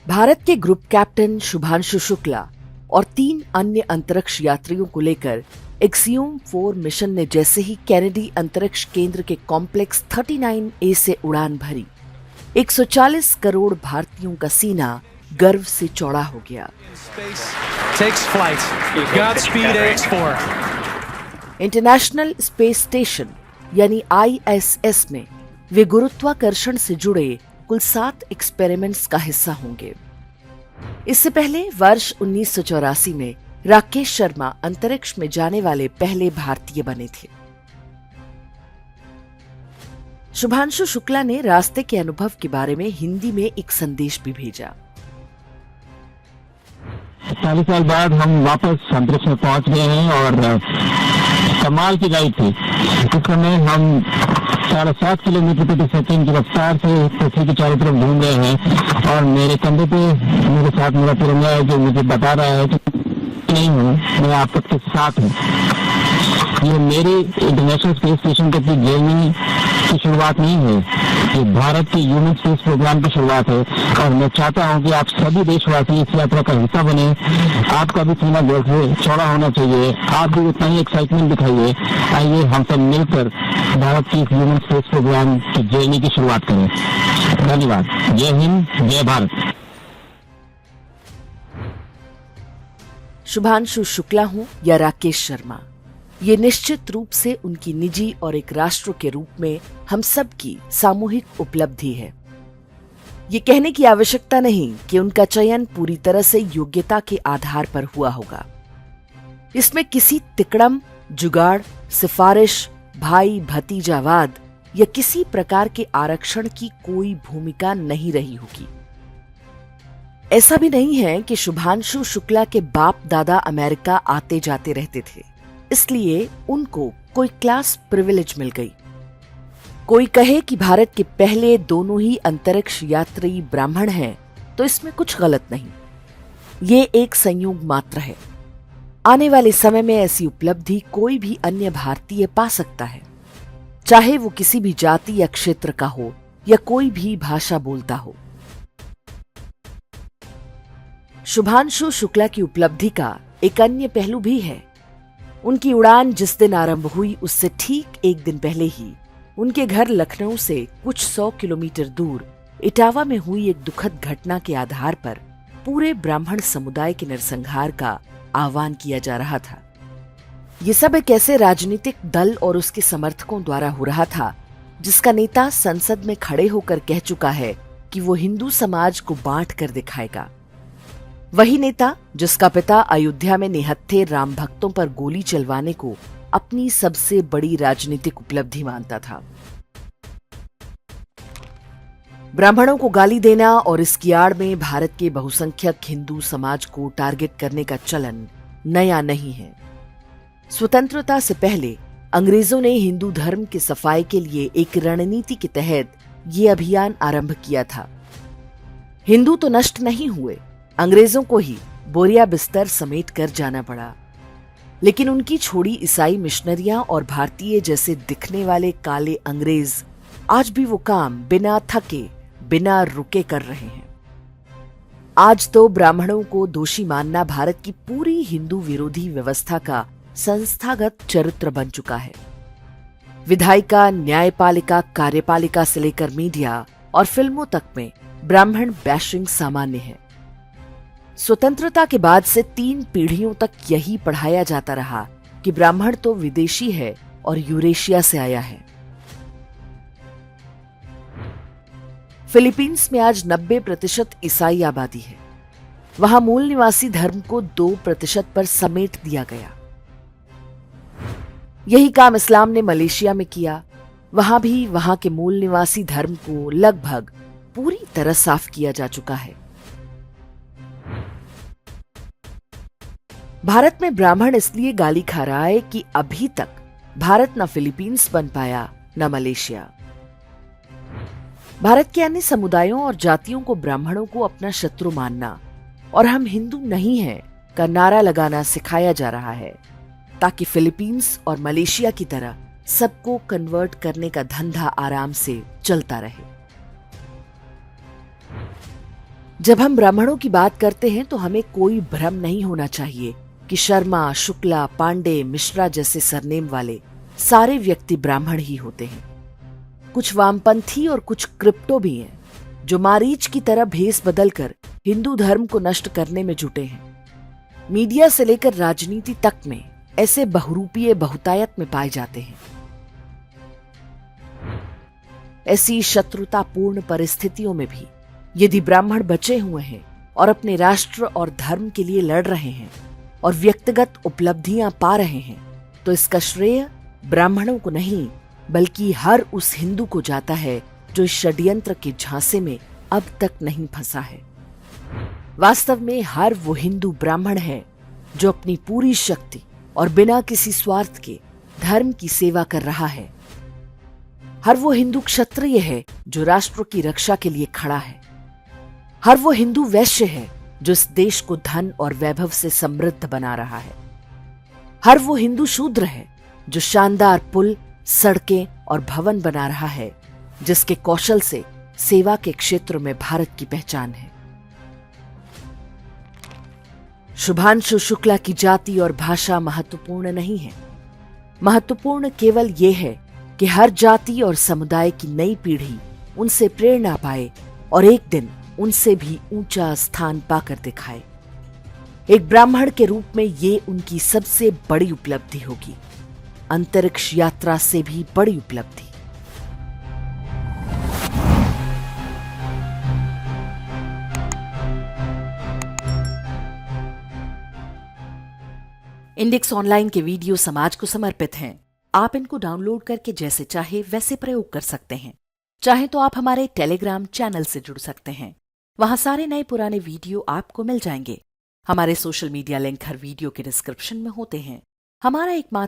भारत के group captain Shubhanshu Shukla और 3 अन्य अंतरिक्ष यात्रियों को लेकर एक्सियोम 4 मिशन ने जैसे ही कैनेडी अंतरिक्ष केंद्र के कॉम्प्लेक्स 39A से उड़ान भरी, 140 करोड़ भारतीयों का सीना गर्व से चौड़ा हो गया। इंटरनेशनल स्पेस स्टेशन यानी ISS में वे गुरुत्वाकर्षण से जुड़े कुल 7 एक्सपेरिमेंट्स का हिस्सा होंगे। इससे पहले वर्ष 1984 में राकेश शर्मा अंतरिक्ष में जाने वाले पहले भारतीय बने थे। शुभांशु शुक्ला ने रास्ते के अनुभव के बारे में हिंदी में एक संदेश भी भेजा। 40 साल बाद हम वापस अंतरिक्ष में पहुंच गए हैं और कमाल की राइड थी। इस समय हम 7.5 किलोमीटर प्रति सेकंड की रफ्तार से पृथ्वी के चारों तरफ घूम रहे हैं और मेरे कंधे पे मेरे साथ मेरा तिरंगा है जो मुझे बता रहा है कि नहीं हूँ, मैं आप सबके साथ हूँ। ये मेरी इंटरनेशनल स्पेस स्टेशन की जर्नी की शुरुआत नहीं है, ये भारत के ह्यूमन स्पेस प्रोग्राम की शुरुआत है और मैं चाहता हूँ कि आप सभी देशवासी इस यात्रा का हिस्सा बने। आपका भी सीना गर्व से चौड़ा होना चाहिए, आप भी उतना ही एक्साइटमेंट दिखाइए। आइए हम सब मिलकर भारत की ह्यूमन स्पेस प्रोग्राम की जर्नी की शुरुआत करें। धन्यवाद। जय हिंद, जय भारत। शुभांशु शुक्ला हो या राकेश शर्मा, ये निश्चित रूप से उनकी निजी और एक राष्ट्र के रूप में हम सब की सामूहिक उपलब्धि है। ये कहने की आवश्यकता नहीं कि उनका चयन पूरी तरह से योग्यता के आधार पर हुआ होगा। इसमें किसी तिकड़म, जुगाड़, सिफारिश, भाई भतीजावाद या किसी प्रकार के आरक्षण की कोई भूमिका नहीं रही होगी। ऐसा भी नहीं है कि शुभांशु शुक्ला के बाप दादा अमेरिका आते जाते रहते थे, इसलिए उनको कोई क्लास प्रिविलेज मिल गई। कोई कहे कि भारत के पहले दोनों ही अंतरिक्ष यात्री ब्राह्मण हैं, तो इसमें कुछ गलत नहीं। ये एक संयोग मात्र है। आने वाले समय में ऐसी उपलब्धि कोई भी अन्य भारतीय पा सकता है, चाहे वो किसी भी जाति या क्षेत्र का हो या कोई भी भाषा बोलता हो। शुभांशु शुक्ला की उपलब्धि का एक अन्य पहलू भी है। उनकी उड़ान जिस दिन आरंभ हुई उससे ठीक एक दिन पहले ही उनके घर लखनऊ से कुछ 100 किलोमीटर दूर इटावा में हुई एक दुखद घटना के आधार पर पूरे ब्राह्मण समुदाय के नरसंहार का आह्वान किया जा रहा था। ये सब एक ऐसे राजनीतिक दल और उसके समर्थकों द्वारा हो रहा था जिसका नेता संसद में खड़े होकर कह चुका है कि वो हिंदू समाज को बांट कर दिखाएगा। वही नेता जिसका पिता अयोध्या में निहत्थे राम भक्तों पर गोली चलवाने को अपनी सबसे बड़ी राजनीतिक उपलब्धि मानता था। ब्राह्मणों को गाली देना और इसकी आड़ में भारत के बहुसंख्यक हिंदू समाज को टारगेट करने का चलन नया नहीं है। स्वतंत्रता से पहले अंग्रेजों ने हिंदू धर्म की सफाई के लिए एक रणनीति के तहत ये अभियान आरंभ किया था। हिंदू तो नष्ट नहीं हुए, अंग्रेजों को ही बोरिया बिस्तर समेट कर जाना पड़ा। लेकिन उनकी छोड़ी ईसाई मिशनरियां और भारतीय जैसे दिखने वाले काले अंग्रेज आज भी वो काम बिना थके, बिना रुके कर रहे हैं। आज तो ब्राह्मणों को दोषी मानना भारत की पूरी हिंदू विरोधी व्यवस्था का संस्थागत चरित्र बन चुका है। विधायिका, न्यायपालिका, कार्यपालिका से लेकर मीडिया और फिल्मों तक में ब्राह्मण बैशिंग सामान्य है। स्वतंत्रता के बाद से 3 पीढ़ियों तक यही पढ़ाया जाता रहा कि ब्राह्मण तो विदेशी है और यूरेशिया से आया है। फिलीपींस में आज 90% ईसाई आबादी है। वहां मूल निवासी धर्म को 2% पर समेट दिया गया। यही काम इस्लाम ने मलेशिया में किया। वहां भी वहां के मूल निवासी धर्म को लगभग पूरी तरह साफ किया जा चुका है। भारत में ब्राह्मण इसलिए गाली खा रहा है कि अभी तक भारत न फिलीपींस बन पाया न मलेशिया। भारत के अन्य समुदायों और जातियों को ब्राह्मणों को अपना शत्रु मानना और हम हिंदू नहीं हैं का नारा लगाना सिखाया जा रहा है, ताकि फिलीपींस और मलेशिया की तरह सबको कन्वर्ट करने का धंधा आराम से चलता रहे। जब हम ब्राह्मणों की बात करते हैं तो हमें कोई भ्रम नहीं होना चाहिए कि शर्मा, शुक्ला, पांडे, मिश्रा जैसे सरनेम वाले सारे व्यक्ति ब्राह्मण ही होते हैं। कुछ वामपंथी और कुछ क्रिप्टो भी हैं जो मारीच की तरह भेष बदलकर हिंदू धर्म को नष्ट करने में जुटे हैं। मीडिया से लेकर राजनीति तक में ऐसे बहुरूपीय बहुतायत में पाए जाते हैं। ऐसी शत्रुतापूर्ण परिस्थितियों में भी यदि ब्राह्मण बचे हुए हैं और अपने राष्ट्र और धर्म के लिए लड़ रहे हैं और व्यक्तिगत उपलब्धियां पा रहे हैं, तो इसका श्रेय ब्राह्मणों को नहीं बल्कि हर उस हिंदू को जाता है जो इस षड्यंत्र के झांसे में अब तक नहीं फंसा है। वास्तव में हर वो हिंदू ब्राह्मण है जो अपनी पूरी शक्ति और बिना किसी स्वार्थ के धर्म की सेवा कर रहा है। हर वो हिंदू क्षत्रिय है जो राष्ट्र की रक्षा के लिए खड़ा है। हर वो हिंदू वैश्य है जो इस देश को धन और वैभव से समृद्ध बना रहा है। हर वो हिंदू शूद्र है जो शानदार पुल, सड़कें और भवन बना रहा है, जिसके कौशल से सेवा के क्षेत्र में भारत की पहचान है। शुभांशु शुक्ला की जाति और भाषा महत्वपूर्ण नहीं है। महत्वपूर्ण केवल यह है कि हर जाति और समुदाय की नई पीढ़ी उनसे प्रेरणा पाए और एक दिन उनसे भी ऊंचा स्थान पाकर दिखाए। एक ब्राह्मण के रूप में ये उनकी सबसे बड़ी उपलब्धि होगी, अंतरिक्ष यात्रा से भी बड़ी उपलब्धि। इंडेक्स ऑनलाइन के वीडियो समाज को समर्पित हैं। आप इनको डाउनलोड करके जैसे चाहे वैसे प्रयोग कर सकते हैं। चाहे तो आप हमारे टेलीग्राम चैनल से जुड़ सकते हैं। वहां सारे नए पुराने वीडियो आपको मिल जाएंगे। हमारे सोशल मीडिया लिंक हर वीडियो के डिस्क्रिप्शन में होते हैं। हमारा एकमात्र